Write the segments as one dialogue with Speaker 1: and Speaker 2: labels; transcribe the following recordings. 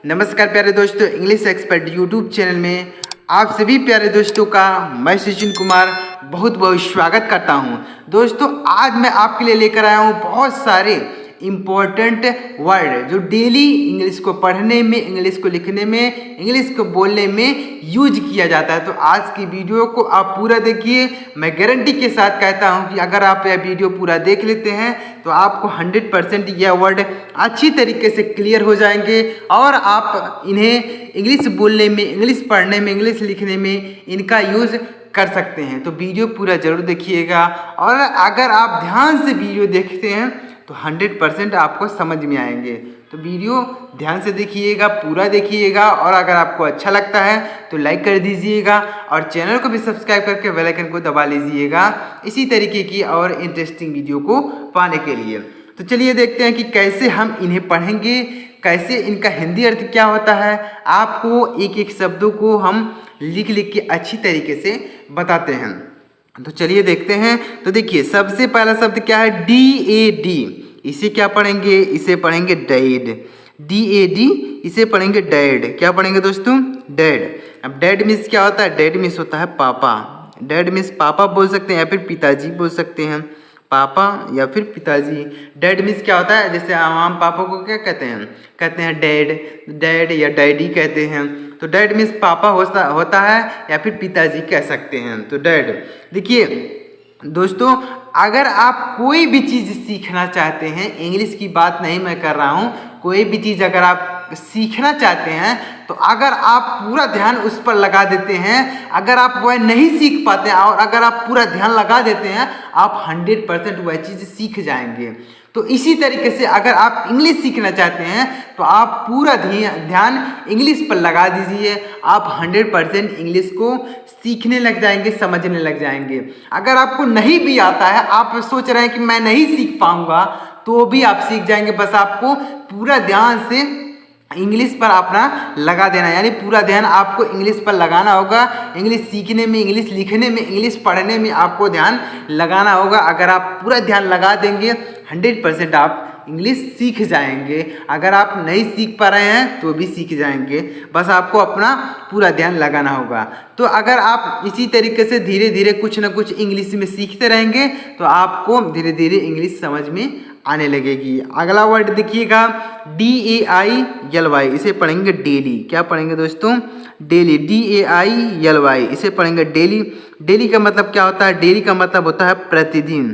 Speaker 1: नमस्कार प्यारे दोस्तों, इंग्लिश एक्सपर्ट यूट्यूब चैनल में आप सभी प्यारे दोस्तों का मैं सचिन कुमार बहुत बहुत स्वागत करता हूं। दोस्तों, आज मैं आपके लिए लेकर आया हूं बहुत सारे इम्पोर्टेंट वर्ड जो डेली इंग्लिश को पढ़ने में, इंग्लिश को लिखने में, इंग्लिश को बोलने में यूज किया जाता है। तो आज की वीडियो को आप पूरा देखिए। मैं गारंटी के साथ कहता हूं कि अगर आप यह वीडियो पूरा देख लेते हैं तो आपको 100% यह वर्ड अच्छी तरीके से क्लियर हो जाएंगे और आप इन्हें इंग्लिश बोलने में, इंग्लिश पढ़ने में, इंग्लिश लिखने में इनका यूज़ कर सकते हैं। तो वीडियो पूरा ज़रूर देखिएगा और अगर आप ध्यान से वीडियो देखते हैं तो 100% आपको समझ में आएंगे। तो वीडियो ध्यान से देखिएगा, पूरा देखिएगा और अगर आपको अच्छा लगता है तो लाइक कर दीजिएगा और चैनल को भी सब्सक्राइब करके बेल आइकन को दबा लीजिएगा इसी तरीके की और इंटरेस्टिंग वीडियो को पाने के लिए। तो चलिए देखते हैं कि कैसे हम इन्हें पढ़ेंगे, कैसे इनका हिंदी अर्थ क्या होता है। आपको एक एक शब्दों को हम लिख लिख के अच्छी तरीके से बताते हैं। तो चलिए देखते हैं। तो देखिए, सबसे पहला शब्द क्या है? DAD। इसे क्या पढ़ेंगे? इसे पढ़ेंगे डैड। DAD, इसे पढ़ेंगे डैड। क्या पढ़ेंगे दोस्तों? डैड। अब डैड मीन्स क्या होता है? डैड मीन्स होता है पापा। डैड मीन्स पापा बोल सकते हैं या फिर पिताजी बोल सकते हैं, पापा या फिर पिताजी। डैड मीन्स क्या होता है? जैसे हम पापा को क्या कहते हैं? कहते हैं डैड, डैड या डैडी कहते हैं। तो डैड मीन्स पापा होता है या फिर पिताजी कह सकते हैं। तो डैड। देखिए दोस्तों, अगर आप कोई भी चीज़ सीखना चाहते हैं, इंग्लिश की बात नहीं मैं कर रहा हूँ, कोई भी चीज़ अगर आप सीखना चाहते हैं तो अगर आप पूरा ध्यान उस पर लगा देते हैं, अगर आप वह नहीं सीख पाते हैं और अगर आप पूरा ध्यान लगा देते हैं, आप 100% वह चीज़ सीख जाएंगे। तो इसी तरीके से अगर आप इंग्लिश सीखना चाहते हैं तो आप पूरा ध्यान इंग्लिश पर लगा दीजिए। आप 100% इंग्लिश को सीखने लग जाएंगे, समझने लग जाएंगे। अगर आपको नहीं भी आता है, आप सोच रहे हैं कि मैं नहीं सीख पाऊंगा, तो भी आप सीख जाएंगे। बस आपको पूरा ध्यान से इंग्लिश पर अपना लगा देना, यानी पूरा ध्यान आपको इंग्लिश पर लगाना होगा। इंग्लिश सीखने में, इंग्लिश लिखने में, इंग्लिश पढ़ने में आपको ध्यान लगाना होगा। अगर आप पूरा ध्यान लगा देंगे 100% आप इंग्लिश सीख जाएंगे। अगर आप नहीं सीख पा रहे हैं तो भी सीख जाएंगे, बस आपको अपना पूरा ध्यान लगाना होगा। तो अगर आप इसी तरीके से धीरे धीरे कुछ ना कुछ इंग्लिश में सीखते रहेंगे तो आपको धीरे धीरे इंग्लिश समझ में आने लगेगी। अगला वर्ड देखिएगा, DAILY। इसे पढ़ेंगे डेली। क्या पढ़ेंगे दोस्तों? डेली। DAILY, इसे पढ़ेंगे डेली। डेली का मतलब क्या होता है? डेली का मतलब होता है प्रतिदिन।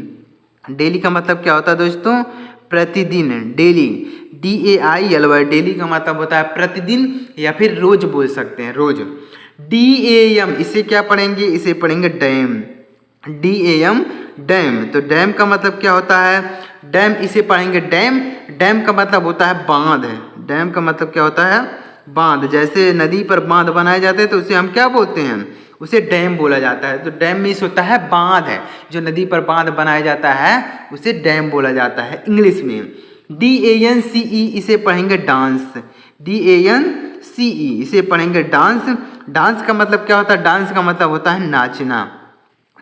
Speaker 1: डेली का मतलब क्या होता है दोस्तों? प्रतिदिन। डेली, DAILY, डेली का मतलब होता है प्रतिदिन या फिर रोज बोल सकते हैं, रोज। DAM, इसे क्या पढ़ेंगे? इसे पढ़ेंगे डैम। DAM, dam. तो डैम का मतलब क्या होता है? डैम, इसे पढ़ेंगे डैम। डैम का मतलब होता है बांध। डैम का मतलब क्या होता है? बांध। जैसे नदी पर बांध बनाए जाते हैं तो उसे हम क्या बोलते हैं? उसे डैम बोला जाता है। तो डैम मीन्स होता है बांध है, जो नदी पर बांध बनाया जाता है उसे डैम बोला जाता है इंग्लिश में। DANCE, इसे पढ़ेंगे डांस। DANCE, इसे पढ़ेंगे डांस। डांस का मतलब क्या होता है? डांस का मतलब होता है नाचना।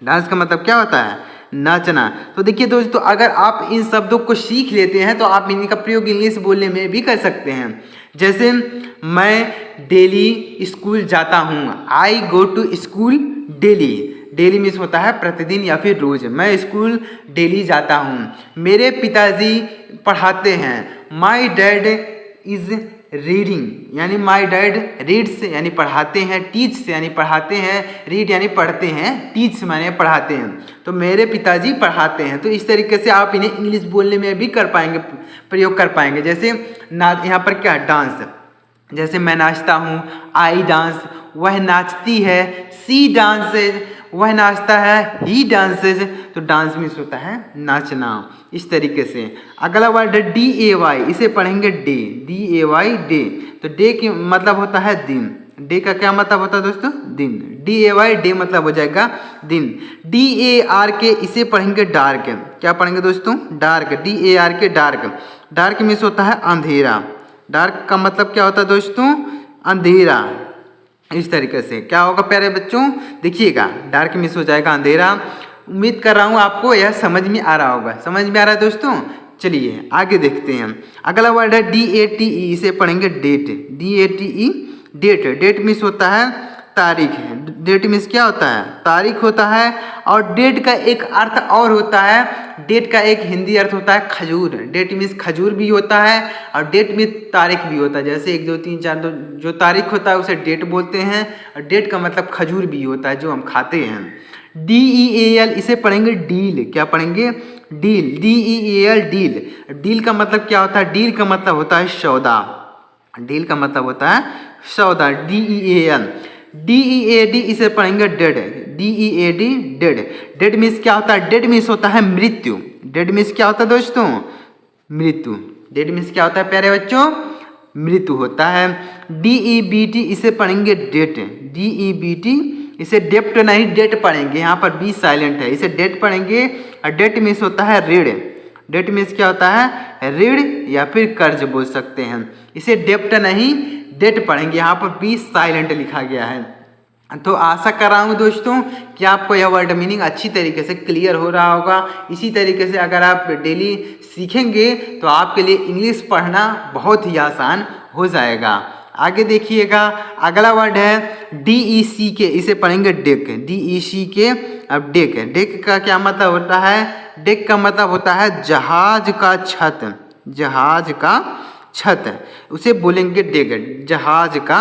Speaker 1: डांस का मतलब क्या होता है? नाचना। तो देखिए दोस्तों, अगर आप इन शब्दों को सीख लेते हैं तो आप इनका प्रयोग इंग्लिश बोलने में भी कर सकते हैं। जैसे मैं डेली स्कूल जाता हूँ, I go to school daily. Daily means होता है प्रतिदिन या फिर रोज। मैं स्कूल डेली जाता हूँ। मेरे पिताजी पढ़ाते हैं, माई डैड इज रीडिंग, यानी माई डैड रीड्स यानी पढ़ाते हैं, टीच यानी पढ़ाते हैं, रीड यानी पढ़ते हैं, टीच माने पढ़ाते हैं। तो मेरे पिताजी पढ़ाते हैं। तो इस तरीके से आप इन्हें इंग्लिश बोलने में भी कर पाएंगे, प्रयोग कर पाएंगे। जैसे यहाँ पर क्या? डांस। जैसे मैं नाचता हूँ, आई डांस, वह नाचती है, सी डांसेज, वह नाचता है, ही डांसेज। तो डांस मीन्स होता है नाचना। इस तरीके से अगला वर्ड है DAY, इसे पढ़ेंगे डे। DAY, day. तो डे की मतलब होता है दिन। डे का क्या मतलब होता है दोस्तों? दिन। DAY, डे मतलब हो जाएगा दिन। DARK, इसे पढ़ेंगे डार्क। क्या पढ़ेंगे दोस्तों? Dark. DARK, dark. Dark means होता है अंधेरा। डार्क का मतलब क्या होता है दोस्तों? अंधेरा। इस तरीके से क्या होगा प्यारे बच्चों? देखिएगा, डार्क मीन्स हो जाएगा अंधेरा। उम्मीद कर रहा हूँ आपको यह समझ में आ रहा होगा। समझ में आ रहा है दोस्तों? चलिए आगे देखते हैं। अगला वर्ड है DATE, इसे पढ़ेंगे date. DATE date. Date means होता है तारीख है। डेट मीन्स क्या होता है? तारीख होता है। और डेट का एक अर्थ और होता है, डेट का एक हिंदी अर्थ होता है खजूर। डेट मीन्स खजूर भी होता है और डेट मीन्स तारीख भी होता है। जैसे 1 2 3 4 2 जो तारीख होता है उसे डेट बोलते हैं और डेट का मतलब खजूर भी होता है जो हम खाते हैं। DEAL, इसे पढ़ेंगे डील। क्या पढ़ेंगे? डील। DEAL deal. डील का मतलब क्या होता है? डील का मतलब होता है सौदा। डील का मतलब होता है सौदा। DEAL। DEAD, इसे पढ़ेंगे dead. DEAD dead. Dead means क्या होता है? डेड मीन्स होता है मृत्यु। डेड मीन्स क्या होता है दोस्तों? मृत्यु। डेड मीन्स क्या होता है प्यारे बच्चों? मृत्यु होता है। DEBT, इसे पढ़ेंगे डेट। DEBT, इसे डेप्ट नहीं डेट पढ़ेंगे, यहाँ पर बी साइलेंट है, इसे डेट पढ़ेंगे। और डेट मीन्स होता है ऋण। डेट मीन्स क्या होता है? ऋण या फिर कर्ज बोल सकते हैं। इसे डेप्ट नहीं डेट पढ़ेंगे, यहाँ पर बी साइलेंट लिखा गया है। तो आशा कर रहा हूँ दोस्तों कि आपको यह वर्ड मीनिंग अच्छी तरीके से क्लियर हो रहा होगा। इसी तरीके से अगर आप डेली सीखेंगे तो आपके लिए इंग्लिश पढ़ना बहुत ही आसान हो जाएगा। आगे देखिएगा, अगला वर्ड है DECK, इसे पढ़ेंगे डेक। DECK। अब डेक। डेक का क्या मतलब होता है? डेक का मतलब होता है जहाज का छत। जहाज का छत, उसे बोलेंगे डेक। जहाज का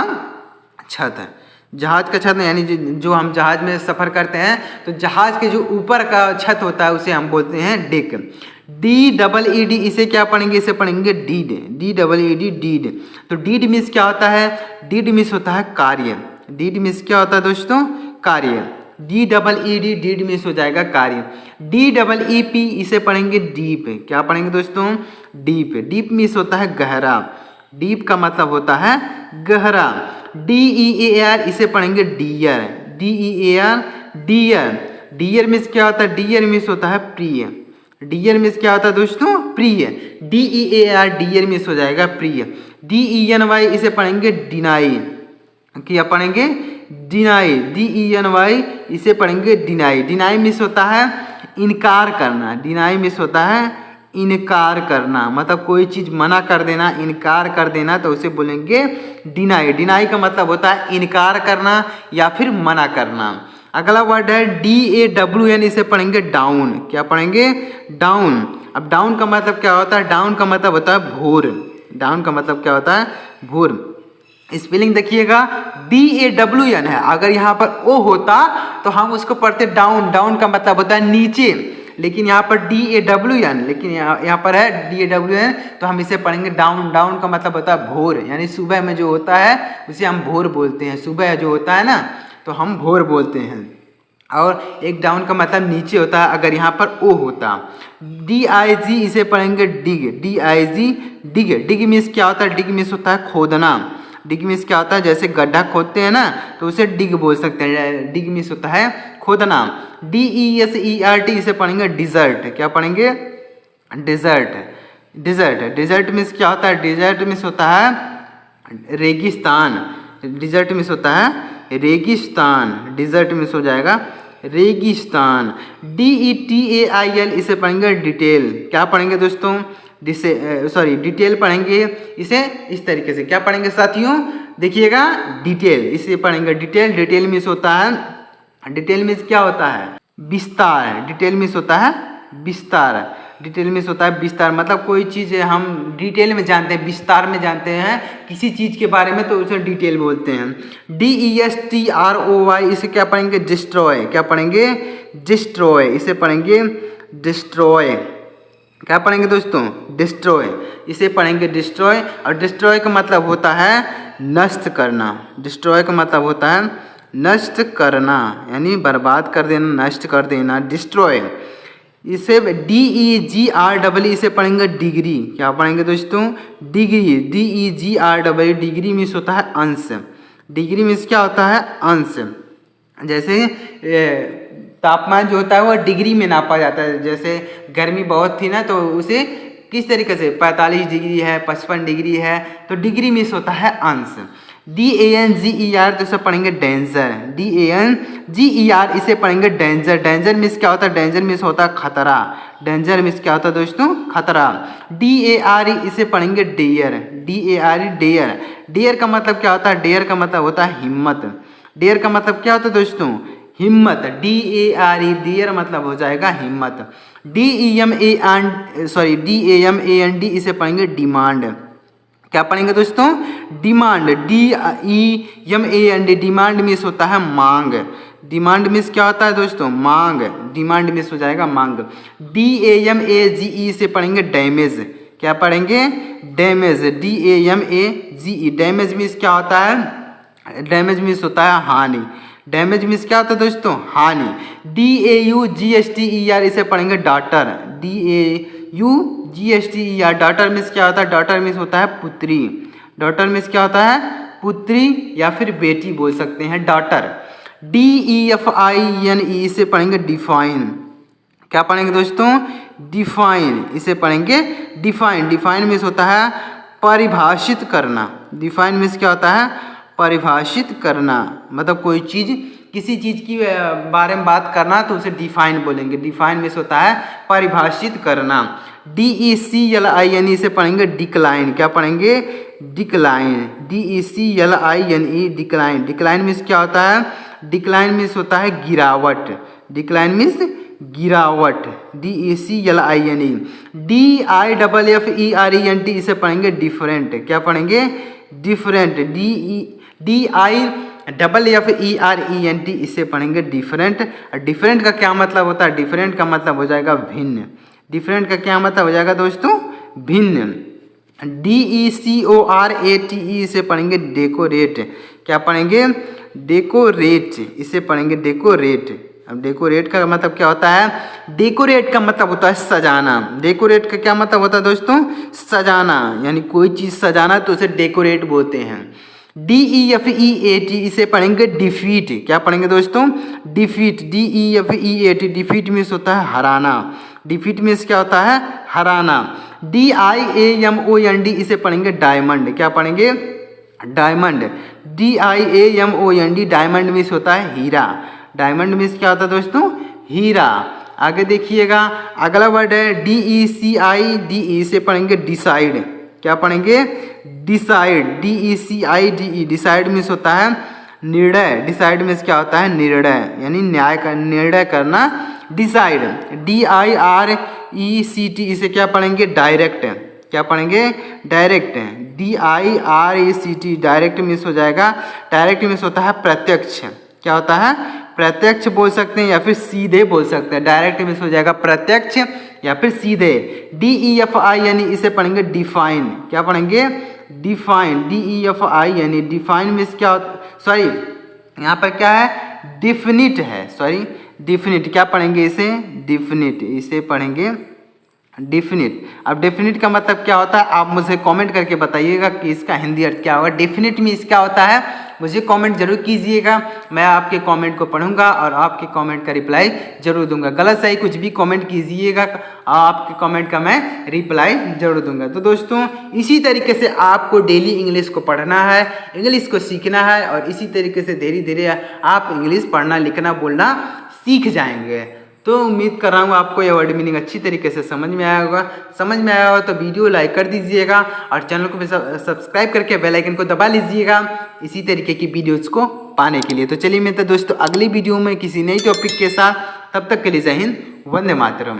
Speaker 1: छत। जहाज का छत यानी जो हम जहाज में सफ़र करते हैं तो जहाज के जो ऊपर का छत होता है उसे हम बोलते हैं डेक। DEED, इसे क्या पढ़ेंगे? इसे पढ़ेंगे डीड। DEED deed. तो डीड मीन्स क्या होता है? डीड मीन्स होता है कार्य। डीड मीन्स क्या होता है दोस्तों? कार्य। DEED डीड मीन्स हो जाएगा कार्य। DEEP, इसे पढ़ेंगे डीप। क्या पढ़ेंगे दोस्तों? डीप। डीप मीन्स होता है गहरा। डीप का मतलब होता है गहरा। DEAR, इसे पढ़ेंगे dear. DEAR dear. Dear means क्या होता है? डियर मीन्स होता है प्रिय। डियर मीन्स क्या होता है दोस्तों? प्रिय। DEAR डियर मीन्स हो जाएगा प्रिय। DENY, इसे पढ़ेंगे डिनाई। क्या पढ़ेंगे? डिनाई। DENY, इसे पढ़ेंगे डिनाई। डिनाई मीन्स होता है इनकार करना। डिनाई मीन्स होता है इनकार करना, मतलब कोई चीज़ मना कर देना, इनकार कर देना, तो उसे बोलेंगे डिनाई। डिनाई का मतलब होता है इनकार करना या फिर मना करना। अगला वर्ड है DAWN, इसे पढ़ेंगे डाउन। क्या पढ़ेंगे? डाउन। अब डाउन का मतलब क्या होता है? डाउन का मतलब होता है भोर। डाउन का मतलब क्या होता है? भोर। स्पेलिंग देखिएगा, DAWN है, अगर यहाँ पर ओ होता तो हम उसको पढ़ते डाउन। डाउन का मतलब होता है नीचे, लेकिन यहाँ पर DAWN, लेकिन यहाँ पर है DAWN, तो हम इसे पढ़ेंगे डाउन। डाउन का मतलब होता है भोर, यानी सुबह में जो होता है उसे हम भोर बोलते हैं। सुबह जो होता है ना तो हम भोर बोलते हैं। और एक डाउन का मतलब नीचे होता है अगर यहाँ पर ओ होता। DIG, इसे पढ़ेंगे डिग। DIG डिग। डिग मीन्स क्या होता है? डिग मीन्स होता है खोदना। डिग मीन्स क्या होता है? जैसे गड्ढा खोदते हैं ना तो उसे डिग बोल सकते हैं। डिग मीन्स होता है खोदना। DESERT, इसे पढ़ेंगे डिजर्ट। क्या पढ़ेंगे? डिजर्ट। डिजर्ट। डिजर्ट मीन्स क्या होता है? डिजर्ट मीन्स होता है रेगिस्तान। डिजर्ट मीन्स होता है रेगिस्तान। डिजर्ट मीन्स हो जाएगा रेगिस्तान। DETAIL, इसे पढ़ेंगे डिटेल। क्या पढ़ेंगे दोस्तों? डिटेल पढ़ेंगे इसे इस तरीके से। क्या पढ़ेंगे साथियों? देखिएगा, डिटेल, इसे पढ़ेंगे डिटेल। डिटेल मीन्स होता है, डिटेल मीन्स क्या होता है? विस्तार। डिटेल मीन्स होता है विस्तार। डिटेल मीन्स होता है विस्तार, मतलब कोई चीज़ हम डिटेल में जानते हैं, विस्तार में जानते हैं किसी चीज़ के बारे में, तो उसे डिटेल बोलते हैं। DESTROY, इसे क्या पढ़ेंगे? डिस्ट्रॉय। क्या पढ़ेंगे? डिस्ट्रॉय। इसे पढ़ेंगे डिस्ट्रॉय। क्या पढ़ेंगे दोस्तों? डिस्ट्रॉय। इसे पढ़ेंगे डिस्ट्रॉय। और डिस्ट्रॉय का मतलब होता है नष्ट करना। डिस्ट्रॉय का मतलब होता है नष्ट करना, यानी बर्बाद कर देना, नष्ट कर देना, डिस्ट्रॉय। इसे DEGREE, इसे पढ़ेंगे डिग्री। क्या पढ़ेंगे दोस्तों? डिग्री। DEGREE डिग्री मीन्स होता है अंश। डिग्री मीन्स क्या होता है? अंश। जैसे तापमान जो होता है वह डिग्री में नापा जाता है। जैसे गर्मी बहुत थी ना तो उसे किस तरीके से 45 डिग्री है, 55 डिग्री है, तो डिग्री मीन्स होता है अंश। DANGER तो इसे पढ़ेंगे डेंजर, DANGER इसे पढ़ेंगे डेंजर। डेंजर मीन्स क्या होता है? डेंजर मीन्स होता है खतरा। डेंजर मीन्स क्या होता है दोस्तों? खतरा। DARE इसे पढ़ेंगे डेयर, DARE डेयर। डेयर का मतलब क्या होता है? डेयर का मतलब होता है हिम्मत। डेयर का मतलब क्या होता है दोस्तों? हिम्मत। DARE डेयर मतलब हो जाएगा हिम्मत। DEMAND इसे पढ़ेंगे डिमांड। क्या पढ़ेंगे दोस्तों? Demand, DEMAND। डिमांड मीन्स होता है मांग। डिमांड मीन्स क्या होता है दोस्तों? मांग। डिमांड मीन्स हो जाएगा मांग। DAMAGE से पढ़ेंगे डैमेज। क्या पढ़ेंगे? Damage, DAMAGE। डैमेज मीन्स क्या होता है? डैमेज मीन्स होता है हानि। डैमेज मीन्स क्या होता है दोस्तों? हानि। DAUGSTER इसे पढ़ेंगे डॉटर, DAUGSTER। डॉटर मीन्स क्या होता है? डॉटर मीन्स होता है पुत्री। डॉटर मीन्स क्या होता है? पुत्री या फिर बेटी बोल सकते हैं, डॉटर। DEFINE इसे पढ़ेंगे डिफाइन। क्या पढ़ेंगे दोस्तों? डिफाइन इसे पढ़ेंगे डिफाइन। डिफाइन मीन्स होता है परिभाषित करना। डिफाइन मीन्स क्या होता है? परिभाषित करना। मतलब कोई चीज़, किसी चीज़ की बारे में बात करना तो उसे डिफाइन बोलेंगे। डिफाइन मीन्स होता है परिभाषित करना। DECLINE से पढ़ेंगे डिक्लाइन। क्या पढ़ेंगे? Decline, DECLINE decline. Decline means क्या होता है? डिक्लाइन मीन्स होता है गिरावट। डिक्लाइन मीन्स गिरावट, DECLINE। DIFFERENT इसे पढ़ेंगे डिफरेंट। क्या पढ़ेंगे? डिफरेंट, DIFFERENT इसे पढ़ेंगे डिफरेंट। डिफरेंट का क्या मतलब होता है? डिफरेंट का मतलब हो जाएगा भिन्न। डिफरेंट का क्या मतलब हो जाएगा दोस्तों? भिन्न। DECORATE इसे पढ़ेंगे डेकोरेट। क्या पढ़ेंगे? डेकोरेट इसे पढ़ेंगे डेकोरेट। अब डेकोरेट का मतलब क्या होता है? डेकोरेट का मतलब होता है सजाना। डेकोरेट का क्या मतलब होता है दोस्तों? सजाना, यानी कोई चीज़ सजाना तो उसे डेकोरेट बोलते हैं। DEFEAT इसे पढ़ेंगे डिफीट। क्या पढ़ेंगे दोस्तों? Defeat, DEFEAT। डिफीट मीन्स होता है हराना। डिफीट मीन्स क्या होता है? हराना। DIAMOND इसे पढ़ेंगे डायमंड। क्या पढ़ेंगे? Diamond, DIAMOND। डायमंड मीन्स होता है हीरा। डायमंड मीन्स क्या होता है दोस्तों? हीरा। आगे देखिएगा, अगला वर्ड है DECIDE से पढ़ेंगे डिसाइड। क्या पढ़ेंगे? Decide, DECIDE। डिसाइड मीन्स होता है निर्णय। डिसाइड मीन्स क्या होता है? निर्णय, यानी न्याय का निर्णय करना। डिसाइड। DIRECT इसे क्या पढ़ेंगे? डायरेक्ट। क्या पढ़ेंगे? Direct, DIRECT। डायरेक्ट मीन्स हो जाएगा, डायरेक्ट मीन्स होता है प्रत्यक्ष। क्या होता है? प्रत्यक्ष बोल सकते हैं या फिर सीधे बोल सकते हैं। डायरेक्ट मीन्स हो जाएगा प्रत्यक्ष या फिर सीधे। DEFINE इसे पढ़ेंगे डिफाइन। क्या पढ़ेंगे? Define, DEFINE। डिफाइन मीन्स क्या होता? सॉरी, यहाँ पर क्या है? डिफिनिट है, सॉरी डिफिनिट। क्या पढ़ेंगे इसे? डिफिनिट इसे पढ़ेंगे डिफिनिट। अब डेफिनिट का मतलब क्या होता है? आप मुझे कमेंट करके बताइएगा कि इसका हिंदी अर्थ क्या होगा। डेफिनिट मीन्स क्या होता है? मुझे कमेंट जरूर कीजिएगा। मैं आपके कमेंट को पढ़ूंगा और आपके कमेंट का रिप्लाई जरूर दूंगा। गलत सही कुछ भी कमेंट कीजिएगा, आपके कमेंट का मैं रिप्लाई जरूर दूंगा। तो दोस्तों, इसी तरीके से आपको डेली इंग्लिश को पढ़ना है, इंग्लिश को सीखना है और इसी तरीके से धीरे धीरे आप इंग्लिश पढ़ना, लिखना, बोलना सीख जाएंगे। तो उम्मीद कर रहा हूँ आपको यह वर्ड मीनिंग अच्छी तरीके से समझ में आया होगा। समझ में आया हो तो वीडियो लाइक कर दीजिएगा और चैनल को भी सब्सक्राइब करके बेल आइकन को दबा लीजिएगा इसी तरीके की वीडियोज़ को पाने के लिए। तो चलिए मिलते हैं दोस्तों अगली वीडियो में किसी नई टॉपिक के साथ। तब तक के लिए जय हिंद, वंदे मातरम।